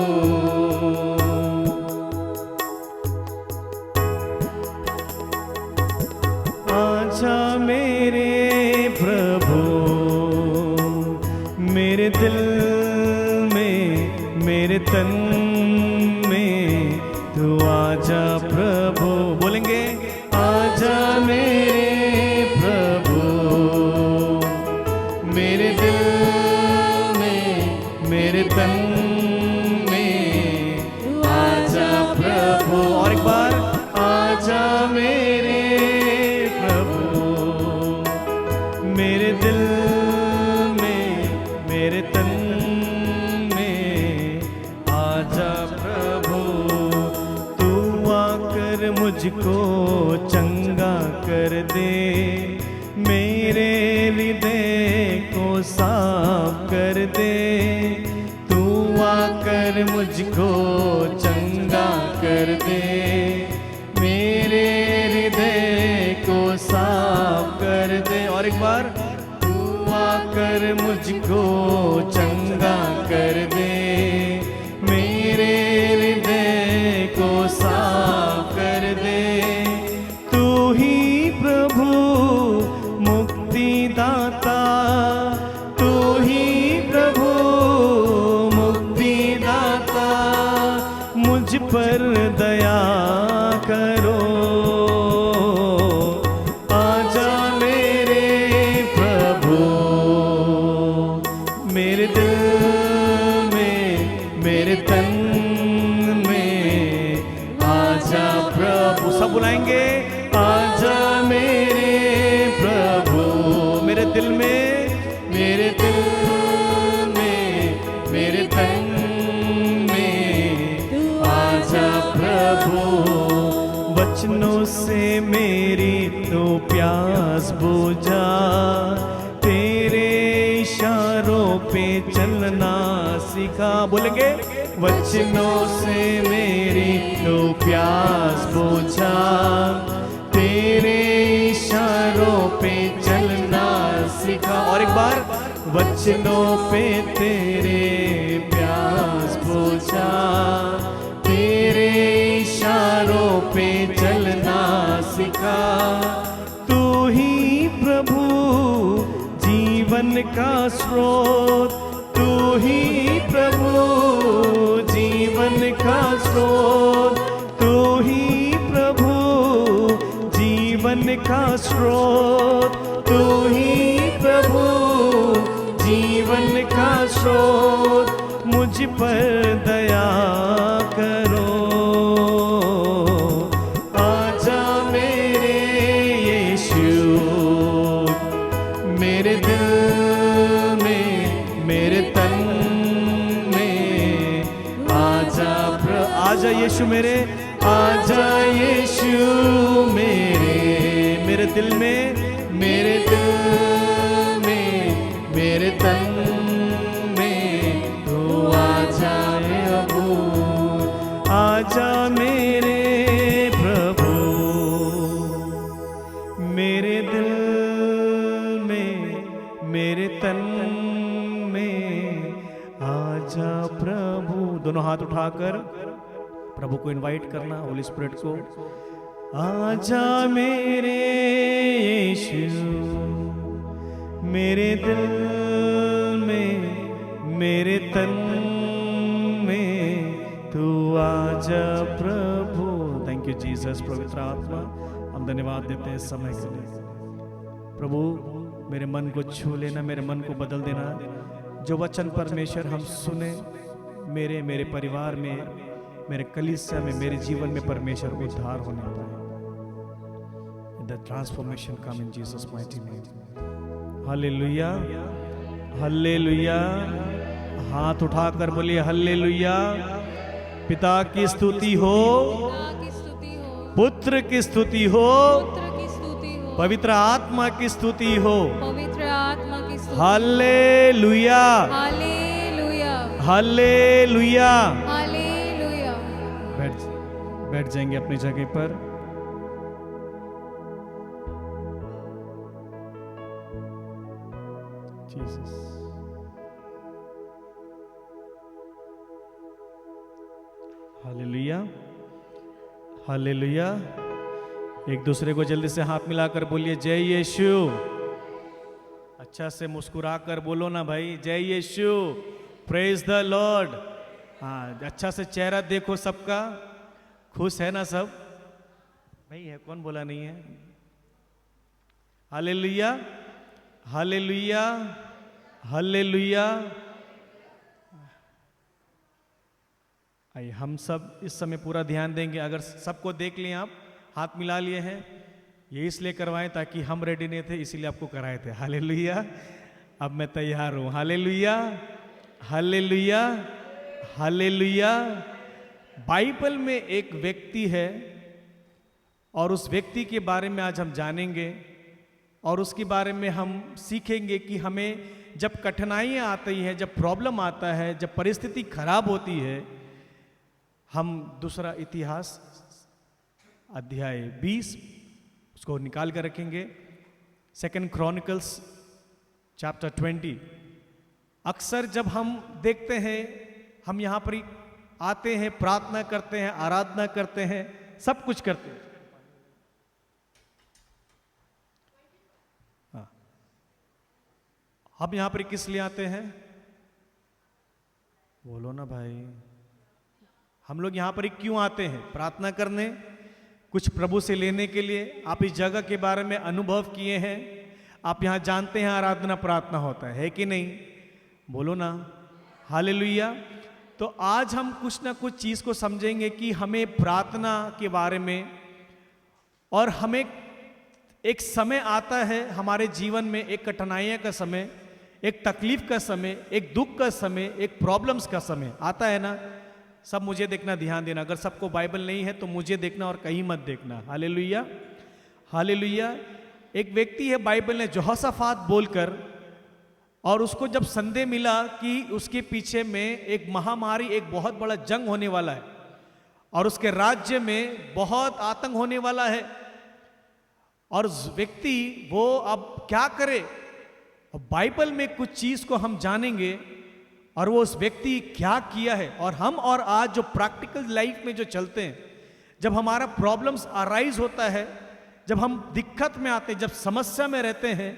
आजा मेरे प्रभु मेरे दिल में, मेरे तन में तू आजा प्रभु। बोलेंगे आजा मेरे प्रभु मेरे दिल में, मेरे तन में आजा प्रभु। और एक बार आजा मेरे मेरे दिल में, मेरे तन में आजा प्रभु। तू आकर मुझको चंगा कर दे, मेरे हृदय को साफ कर दे। तू आकर मुझको चंगा कर दे, मेरे हृदय को साफ कर दे। और एक बार तू आकर मुझको चंगा कर दे, मेरे हृदय को साफ कर दे। तू ही प्रभु मुक्तिदाता, तू ही प्रभु मुक्तिदाता, मुझ पर दया करो। आजा मेरे प्रभु मेरे दिल में, मेरे तन में आजा प्रभु। सब बुलाएंगे आजा मेरे प्रभु मेरे दिल में, मेरे दिल में, मेरे तन में आजा प्रभु। वचनों से मेरी तो प्यास बुझा, तेरे इशारों पे चलना सीखा। बोलेंगे वचनों से मेरी तो प्यास बुझा, तेरे इशारों पे चलना सीखा। और एक बार वचनों पे तेरे प्यास बुझा, तेरे इशारों पे चलना सीखा। तू ही प्रभु जीवन का स्रोत, तू ही प्रभु जीवन का स्रोत, तू ही प्रभु जीवन का स्रोत, तू ही प्रभु जीवन का स्रोत। मुझ पर दया करो। मेरे दिल में, मेरे तन में आजा आजा यीशु मेरे, आजा यीशु मेरे दिल में, मेरे दिल में, मेरे तन में तू आजा प्रभु, आजा मेरे प्रभु, मेरे दिल में, मेरे तन में आजा प्रभु। दोनों हाथ उठाकर प्रभु को इनवाइट करना, होली स्पिरिट को, आजा मेरे यीशु मेरे दिल में, मेरे तन में तू आजा प्रभु। Thank you Jesus. पवित्र आत्मा, हम धन्यवाद देते हैं इस समय के लिए। प्रभु मेरे मन को छू लेना, मेरे मन को बदल देना। जो वचन परमेश्वर हम सुने, मेरे परिवार में, मेरे कलीसिया में, मेरे जीवन में परमेश्वर उद्धार होने पाए। The transformation come in Jesus mighty name. Hallelujah, हालेलुया। हाथ उठाकर बोलिए हालेलुया। पिता की स्तुति हो, पुत्र की स्तुति हो, पवित्र आत्मा की स्तुति हो। Hallelujah, hallelujah, hallelujah. हालेलुया। बैठ जाएंगे अपनी जगह पर। जीसस, हालेलुया, हालेलुया। एक दूसरे को जल्दी से हाथ मिलाकर बोलिए जय यीशु। अच्छा से मुस्कुरा कर बोलो ना भाई, जय यीशु, प्रेज द लॉर्ड। हाँ, अच्छा से चेहरा देखो सबका, खुश है ना सब? भाई है, कौन बोला नहीं है? Hallelujah, hallelujah, hallelujah. आइए हम सब इस समय पूरा ध्यान देंगे। अगर सबको देख लिए, आप हाथ मिला लिए हैं, ये इसलिए करवाएं ताकि हम रेडी नहीं थे, इसीलिए आपको कराए थे। हालेलुया। अब मैं तैयार हूं। Hallelujah, hallelujah, hallelujah. बाइबल में एक व्यक्ति है और उस व्यक्ति के बारे में आज हम जानेंगे और उसके बारे में हम सीखेंगे कि हमें जब कठिनाइयाँ आती हैं, जब प्रॉब्लम आता है, जब परिस्थिति खराब होती है, हम दूसरा इतिहास अध्याय 20 उसको निकाल कर रखेंगे। 2 क्रॉनिकल्स चैप्टर 20। अक्सर जब हम देखते हैं, हम यहाँ पर आते हैं, प्रार्थना करते हैं, आराधना करते हैं, सब कुछ करते हैं। हाँ, हम यहाँ पर किस लिए आते हैं? बोलो ना भाई। हम लोग यहाँ पर क्यों आते हैं? प्रार्थना करने, कुछ प्रभु से लेने के लिए। आप इस जगह के बारे में अनुभव किए हैं, आप यहाँ जानते हैं आराधना प्रार्थना होता है कि नहीं? बोलो ना हालेलुया। तो आज हम कुछ ना कुछ चीज़ को समझेंगे कि हमें प्रार्थना के बारे में, और हमें एक समय आता है हमारे जीवन में, एक कठिनाइयाँ का समय, एक तकलीफ का समय, एक दुख का समय, एक प्रॉब्लम्स का समय आता है ना। सब मुझे देखना, ध्यान देना। अगर सबको बाइबल नहीं है तो मुझे देखना और कहीं मत देखना। Hallelujah, hallelujah. एक व्यक्ति है बाइबल ने, यहोशाफात बोलकर, और उसको जब संदेह मिला कि उसके पीछे में एक महामारी, एक बहुत बड़ा जंग होने वाला है और उसके राज्य में बहुत आतंक होने वाला है, और व्यक्ति वो अब क्या करे? बाइबल में कुछ चीज को हम जानेंगे और वो उस व्यक्ति क्या किया है। और हम और आज जो प्रैक्टिकल लाइफ में जो चलते हैं, जब हमारा प्रॉब्लम्स अराइज होता है, जब हम दिक्कत में आते हैं, जब समस्या में रहते हैं,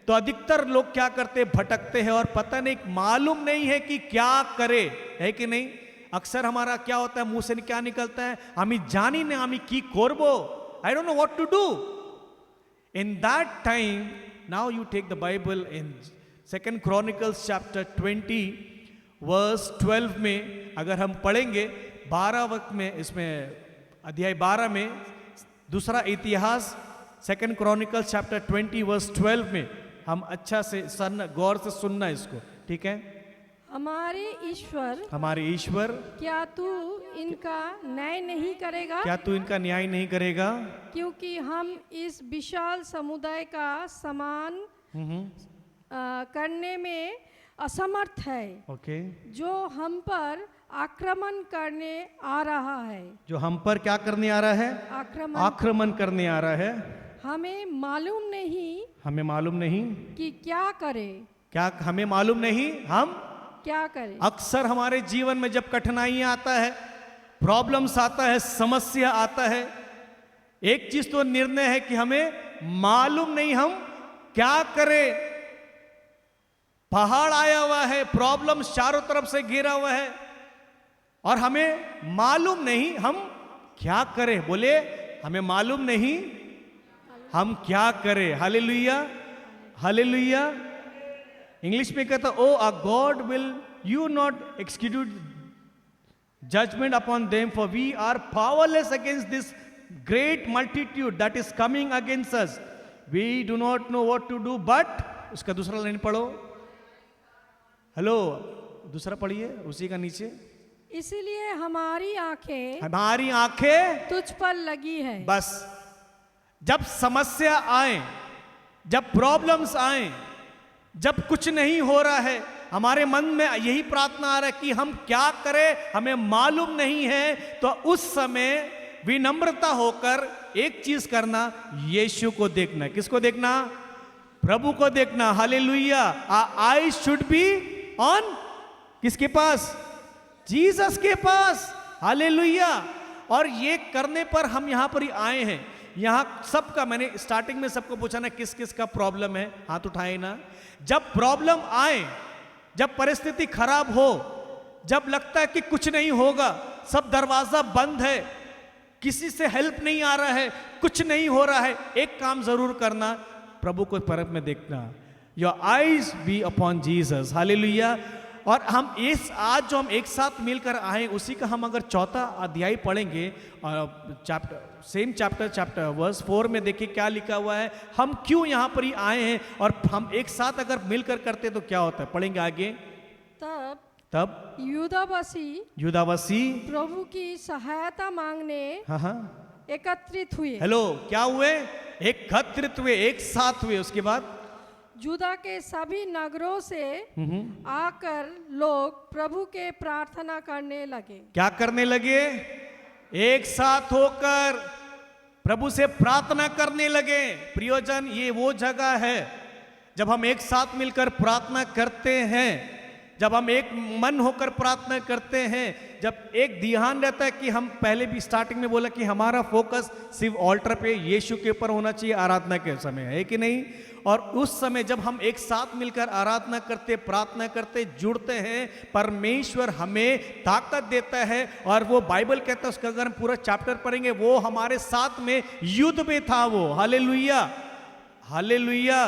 तो अधिकतर लोग क्या करते हैं? भटकते हैं और पता नहीं, मालूम नहीं है कि क्या करे, है कि नहीं? अक्सर हमारा क्या होता है, मुंह से क्या निकलता है? हमें जानी ने हमें की कोरबो, I don't know what to do. In that time, now you take the Bible in 2 Chronicles chapter 20 verse 12 में अगर हम पढ़ेंगे, 12 वक्त में, इसमें अध्याय 12 में, दूसरा इतिहास 2 क्रॉनिकल्स चैप्टर 20 वर्स 12 में हम अच्छा से गौर से सुनना इसको, ठीक है। हमारे ईश्वर, हमारे ईश्वर, क्या तू इनका न्याय नहीं करेगा? क्या तू इनका न्याय नहीं करेगा? क्योंकि हम इस विशाल समुदाय का समान करने में असमर्थ है, ओके। जो हम पर आक्रमण करने आ रहा है। जो हम पर क्या करने आ रहा है? आक्रमण करने आ रहा है। हमें मालूम नहीं, हमें मालूम नहीं कि क्या करे। क्या हमें मालूम नहीं हम क्या करें? अक्सर हमारे जीवन में जब कठिनाइयां आता है, प्रॉब्लम्स आता है, समस्या आता है, एक चीज तो निर्णय है कि हमें मालूम नहीं हम क्या करें। पहाड़ आया हुआ है, प्रॉब्लम चारों तरफ से घिरा हुआ है और हमें मालूम नहीं हम क्या करें। बोले हमें मालूम नहीं हम क्या करें। Hallelujah, hallelujah. इंग्लिश में कहता O our God will you not execute judgment upon them for we are powerless against this great multitude that is coming against us. We do not know what to do but, उसका दूसरा line पढ़ो। Hello, दूसरा पढ़िए उसी का नीचे। इसलिए हमारी आंखें तुझ पर लगी है। बस जब समस्या आए, जब प्रॉब्लम्स आए, जब कुछ नहीं हो रहा है, हमारे मन में यही प्रार्थना आ रहा है कि हम क्या करें, हमें मालूम नहीं है, तो उस समय विनम्रता होकर एक चीज करना, यीशु को देखना। किसको देखना? प्रभु को देखना। Hallelujah. I should be on किसके पास? जीसस के पास। हालेलुया। और ये करने पर हम यहां पर ही आए हैं। यहां सबका, मैंने स्टार्टिंग में सबको पूछा ना किस किस का प्रॉब्लम है, हाथ उठाए ना। जब प्रॉब्लम आए, जब परिस्थिति खराब हो, जब लगता है कि कुछ नहीं होगा, सब दरवाजा बंद है, किसी से हेल्प नहीं आ रहा है, कुछ नहीं हो रहा है, एक काम जरूर करना, प्रभु को परम में देखना। Your eyes be upon Jesus. Hallelujah. और हम इस आज जो हम एक साथ मिलकर आए, उसी का हम अगर चौथा अध्याय पढ़ेंगे, सेम चैप्टर वर्स 4 में देखिए क्या लिखा हुआ है। हम क्यों यहाँ पर ही आए हैं और हम एक साथ अगर मिलकर करते तो क्या होता है, पढ़ेंगे आगे। तब युदावासी प्रभु की सहायता मांगने एकत्रित हुए। हेलो, क्या हुए? एकत्रित हुए, एक साथ हुए। उसके बाद जुदा के सभी नगरों से आकर लोग प्रभु के प्रार्थना करने लगे। क्या करने लगे? एक साथ होकर प्रभु से प्रार्थना करने लगे। प्रियोजन, ये वो जगह है जब हम एक साथ मिलकर प्रार्थना करते हैं, जब हम एक मन होकर प्रार्थना करते हैं, जब एक ध्यान रहता है कि हम पहले भी स्टार्टिंग में बोला कि हमारा फोकस सिर्फ ऑल्टर पे यीशु के ऊपर होना चाहिए आराधना के समय, है कि नहीं? और उस समय जब हम एक साथ मिलकर आराधना करते, प्रार्थना करते, जुड़ते हैं, परमेश्वर हमें ताकत देता है। और वो बाइबल कहता है, उसका अगर हम पूरा चैप्टर पढ़ेंगे, वो हमारे साथ में युद्ध में था वो। हालेलुया, हालेलुया।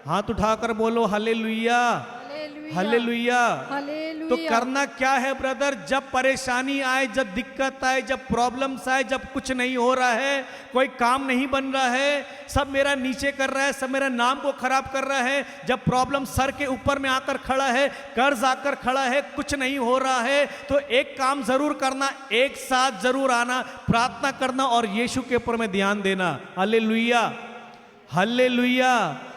हाथ उठाकर बोलो हालेलुया, हालेलुया। तो करना क्या है ब्रदर? जब परेशानी आए, जब दिक्कत आए, जब प्रॉब्लम्स आए, जब कुछ नहीं हो रहा है, कोई काम नहीं बन रहा है, सब मेरा नीचे कर रहा है, सब मेरा नाम को खराब कर रहा है, जब प्रॉब्लम सर के ऊपर में आकर खड़ा है, कर्ज आकर खड़ा है, कुछ नहीं हो रहा है, तो एक काम जरूर करना, एक साथ जरूर आना, प्रार्थना करना और यीशु के ऊपर में ध्यान देना। Hallelujah, hallelujah.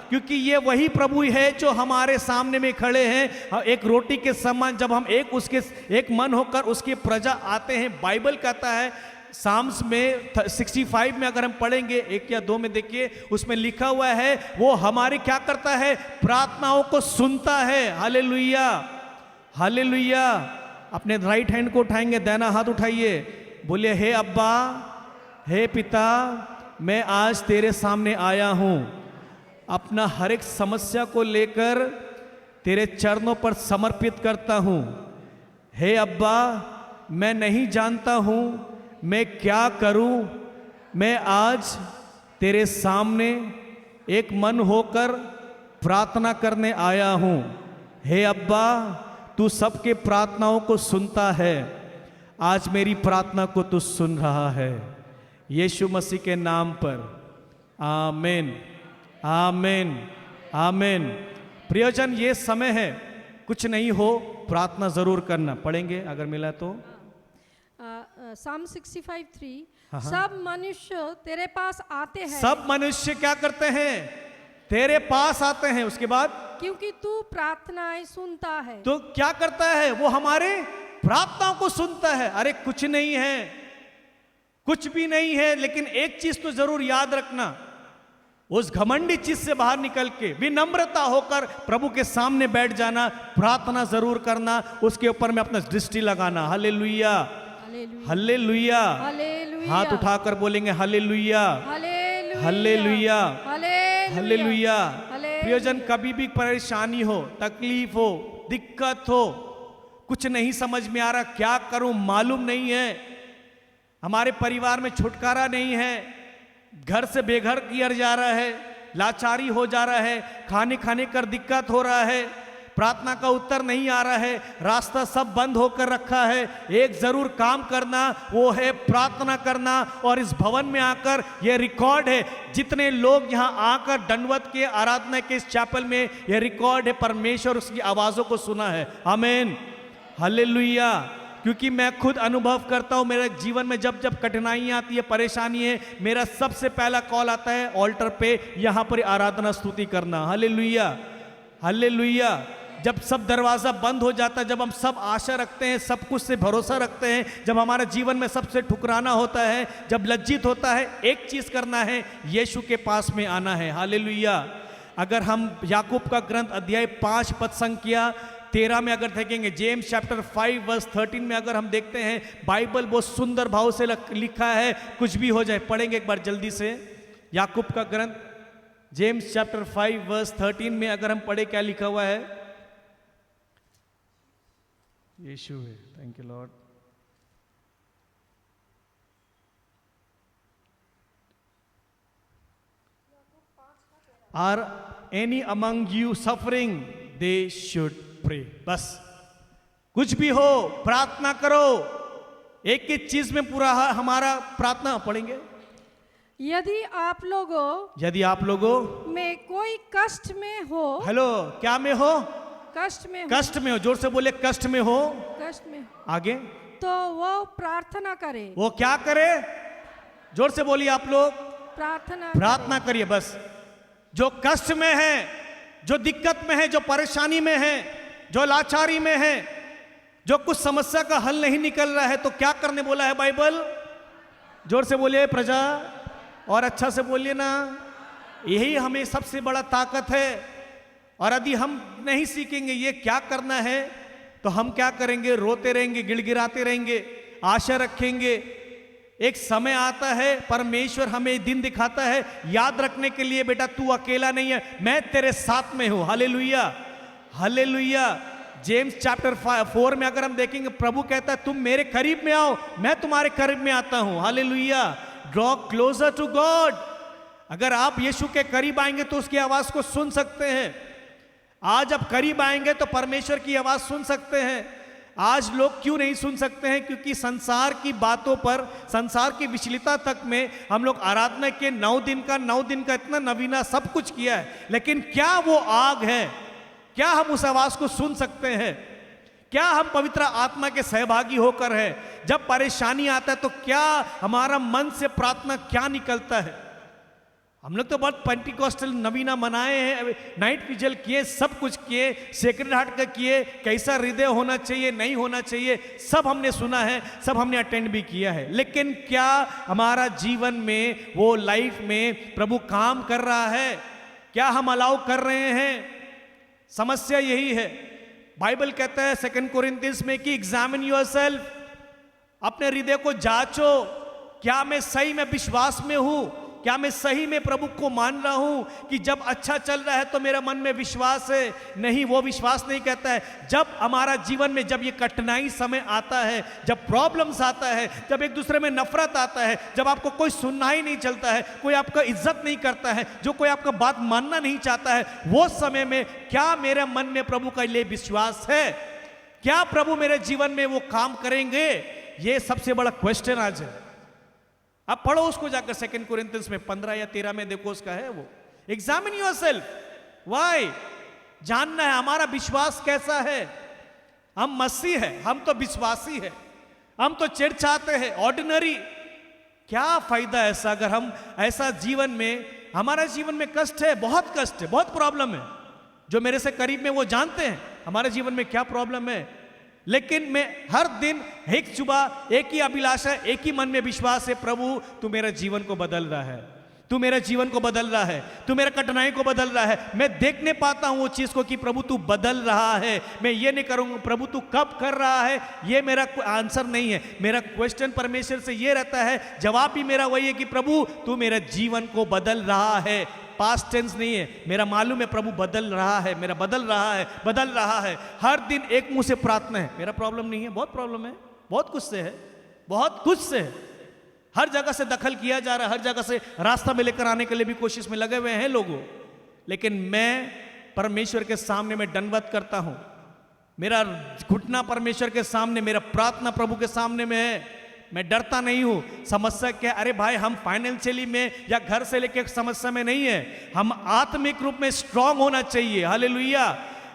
क्योंकि ये वही प्रभु है जो हमारे सामने में खड़े हैं। एक रोटी के समान जब हम एक मन होकर उसकी प्रजा आते हैं, बाइबल कहता है साम्स में 65 में अगर हम पढ़ेंगे 1 या 2 में, देखिए उसमें लिखा हुआ है वो हमारे क्या करता है? प्रार्थनाओं को सुनता है। Hallelujah, hallelujah. अपने राइट हैंड को उठाएंगे, दाहिना हाथ उठाइए, बोलिए हे अब्बा, हे पिता, मैं आज तेरे सामने आया हूं, अपना हर एक समस्या को लेकर तेरे चरणों पर समर्पित करता हूं। हे अब्बा, मैं नहीं जानता हूं मैं क्या करूं, मैं आज तेरे सामने एक मन होकर प्रार्थना करने आया हूं। हे अब्बा, तू सबके प्रार्थनाओं को सुनता है, आज मेरी प्रार्थना को तू सुन रहा है। यीशु मसीह के नाम पर आमीन, आमीन, आमीन। प्रियजन, ये समय है, कुछ नहीं हो प्रार्थना जरूर करना। पढ़ेंगे अगर मिला तो। Psalm 65:3 सब मनुष्य तेरे पास आते हैं, सब मनुष्य क्या करते हैं? तेरे पास आते हैं। उसके बाद क्योंकि तू प्रार्थनाएं सुनता है। तो क्या करता है? वो हमारे प्रार्थनाओं को सुनता है। अरे कुछ नहीं है, कुछ भी नहीं है, लेकिन एक चीज तो जरूर याद रखना, उस घमंडी चीज से बाहर निकल के विनम्रता होकर प्रभु के सामने बैठ जाना, प्रार्थना जरूर करना, उसके ऊपर में अपना दृष्टि लगाना। Hallelujah, hallelujah. हालेलुया, हाथ उठाकर बोलेंगे hallelujah, hallelujah, hallelujah, hallelujah, hallelujah. Hallelujah. प्रियजन, कभी भी परेशानी हो, तकलीफ हो, दिक्कत हो, कुछ नहीं समझ में आ रहा, क्या करूं मालूम नहीं है, हमारे परिवार में छुटकारा नहीं है, घर से बेघर किया जा रहा है, लाचारी हो जा रहा है, खाने कर दिक्कत हो रहा है, प्रार्थना का उत्तर नहीं आ रहा है, रास्ता सब बंद होकर रखा है, एक जरूर काम करना, वो है प्रार्थना करना। और इस भवन में आकर, ये रिकॉर्ड है, जितने लोग यहाँ आकर दंडवत के आराधना के इस चैपल में, ये रिकॉर्ड है, परमेश्वर उसकी आवाजों को सुना है। आमीन, हालेलुया। क्योंकि मैं खुद अनुभव करता हूं, मेरे जीवन में जब जब कठिनाइयां आती है, परेशानी है, मेरा सबसे पहला कॉल आता है ऑल्टर पे, यहां पर आराधना स्तुति करना। Hallelujah, hallelujah. जब सब दरवाजा बंद हो जाता है, जब हम सब आशा रखते हैं, सब कुछ से भरोसा रखते हैं, जब हमारे जीवन में सबसे ठुकराना होता है, जब लज्जित होता है, एक चीज करना है, यीशु के पास में आना है। हालेलुया। अगर हम याकूब का ग्रंथ अध्याय 5 पद संख्या 13 में अगर देखेंगे, जेम्स चैप्टर 5 वर्स 13 में अगर हम देखते हैं, बाइबल बहुत सुंदर भाव से लिखा है, कुछ भी हो जाए। पढ़ेंगे एक बार जल्दी से, याकूब का ग्रंथ जेम्स चैप्टर 5 वर्स 13 में अगर हम पढ़े, क्या लिखा हुआ है? यीशु है, thank you lord. Are any among you suffering, they should pray. बस कुछ भी हो प्रार्थना करो, एक एक चीज में पूरा हमारा प्रार्थना। पढ़ेंगे, यदि आप लोगों में कोई कष्ट में हो, हेलो, क्या में हो? कष्ट में हो, कष्ट में हो, जोर से बोले, कष्ट में हो, कष्ट में, आगे, तो वो प्रार्थना करे। वो क्या करे? जोर से बोलिए आप लोग, प्रार्थना करिए। बस जो कष्ट में है, जो दिक्कत में है, जो परेशानी में है, जो लाचारी में है, जो कुछ समस्या का हल नहीं निकल रहा है, तो क्या करने बोला है बाइबल? जोर से बोलिए प्रजा, और अच्छा से बोलिए ना। यही हमें सबसे बड़ा ताकत है। और यदि हम नहीं सीखेंगे ये क्या करना है, तो हम क्या करेंगे? रोते रहेंगे, गिड़गिड़ाते रहेंगे, आशा रखेंगे। एक समय आता है, परमेश्वर हमें दिन दिखाता है, याद रखने के लिए, बेटा तू अकेला नहीं है, मैं तेरे साथ में हूं। Hallelujah, hallelujah. जेम्स चैप्टर 4 में अगर हम देखेंगे, प्रभु कहता है तुम मेरे करीब में आओ, मैं तुम्हारे करीब में आता हूं। Hallelujah. Draw closer to God. अगर आप यीशु के करीब आएंगे तो उसकी आवाज को सुन सकते हैं। आज आप करीब आएंगे तो परमेश्वर की आवाज सुन सकते हैं। आज लोग क्यों नहीं सुन सकते हैं? क्योंकि संसार की बातों पर, संसार की विचलितता तक में हम लोग आराधना के 9 दिन का इतना नवीना सब कुछ किया है, लेकिन क्या वो आग है? क्या हम उस आवाज को सुन सकते हैं? क्या हम पवित्र आत्मा के सहभागी होकर है? जब परेशानी आता है तो क्या हमारा मन से प्रार्थना क्या निकलता है? हम लोग तो बहुत पेंटिकॉस्टल नवीना मनाए हैं, नाइट विजल किए, सब कुछ किए, सेक्रेड हार्ट का किए, कैसा हृदय होना चाहिए, नहीं होना चाहिए, सब हमने सुना है, सब हमने अटेंड भी किया है। लेकिन क्या हमारा जीवन में, वो लाइफ में प्रभु काम कर रहा है? क्या हम अलाउ कर रहे हैं? समस्या यही है। बाइबल कहता है 2 कोरिन्थियंस में कि एग्जामिन योरसेल्फ, अपने हृदय को जांचो, क्या मैं सही में विश्वास में हूं? क्या मैं सही में प्रभु को मान रहा हूं कि जब अच्छा चल रहा है तो मेरा मन में विश्वास है? नहीं, वो विश्वास नहीं कहता है। जब हमारा जीवन में, जब ये कठिनाई समय आता है, जब प्रॉब्लम्स आता है, जब एक दूसरे में नफरत आता है, जब आपको कोई सुनना ही नहीं चलता है, कोई आपका इज्जत नहीं करता है, जो कोई आपका बात मानना नहीं चाहता है, वो समय में क्या मेरे मन में प्रभु का लिए विश्वास है? क्या प्रभु मेरे जीवन में वो काम करेंगे? ये सबसे बड़ा क्वेश्चन आज है। अब पढ़ो उसको जाकर 2 कोरिन्थियंस में 15 या 13 में, देखो उसका है वो, एग्जामिन योरसेल्फ। वाई जानना है हमारा विश्वास कैसा है। हम मसीह है, हम तो विश्वासी है, हम तो चिढ़चाते हैं ऑर्डिनरी। क्या फायदा ऐसा अगर हम ऐसा जीवन में, हमारा जीवन में कष्ट है, बहुत कष्ट है, बहुत प्रॉब्लम है। जो मेरे से करीब में वो जानते हैं हमारे जीवन में क्या प्रॉब्लम है। लेकिन मैं हर दिन एक सुबह एक ही अभिलाषा, एक ही मन में विश्वास है, प्रभु तू मेरे जीवन को बदल रहा है, तू मेरे जीवन को बदल रहा है, तू मेरे कठिनाई को बदल रहा है। मैं देखने पाता हूं वो चीज को कि प्रभु तू बदल रहा है। मैं ये नहीं करूंगा प्रभु तू कब कर रहा है, ये मेरा आंसर नहीं है। मेरा क्वेश्चन परमेश्वर से ये रहता है, जवाब भी मेरा वही है कि प्रभु तू मेरे जीवन को बदल रहा है। पास्ट टेंस नहीं है, मेरा मालूम है प्रभु बदल रहा है, मेरा बदल रहा है, बदल रहा है। हर दिन एक मुंह से प्रार्थना है, मेरा प्रॉब्लम नहीं है, बहुत प्रॉब्लम है, बहुत कुछ से है, बहुत कुछ से है। हर जगह से दखल किया जा रहा है, हर जगह से रास्ता में लेकर आने के लिए भी कोशिश में लगे हुए हैं लोगों। लेकिन मैं परमेश्वर के सामने मैं दंडवत करता हूं, मेरा घुटना परमेश्वर के सामने, मेरा प्रार्थना प्रभु के सामने में है। मैं डरता नहीं हूं। समस्या क्या, अरे भाई हम फाइनेंशियली में या घर से लेकर समस्या में नहीं है, हम आत्मिक रूप में स्ट्रांग होना चाहिए। हालेलुया।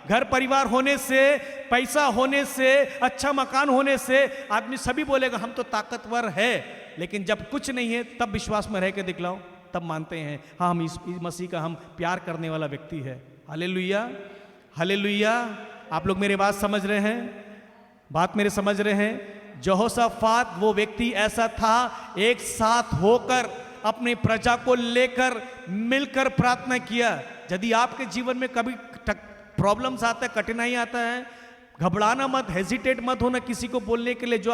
घर परिवार होने से, पैसा होने से, अच्छा मकान होने से आदमी सभी बोलेगा हम तो ताकतवर है। लेकिन जब कुछ नहीं है तब विश्वास में रह के दिखलाओ, तब मानते हैं हाँ हम इस मसीह का हम प्यार करने वाला व्यक्ति है। Hallelujah, hallelujah. आप लोग मेरी बात समझ रहे हैं, बात मेरे समझ रहे हैं। यहोशाफात वो व्यक्ति ऐसा था, एक साथ होकर अपनी प्रजा को लेकर मिलकर प्रार्थना किया। यदि आपके जीवन में कभी प्रॉब्लम्स आता है, कठिनाई आता है, घबराना मत, हेजिटेट मत होना किसी को बोलने के लिए। जो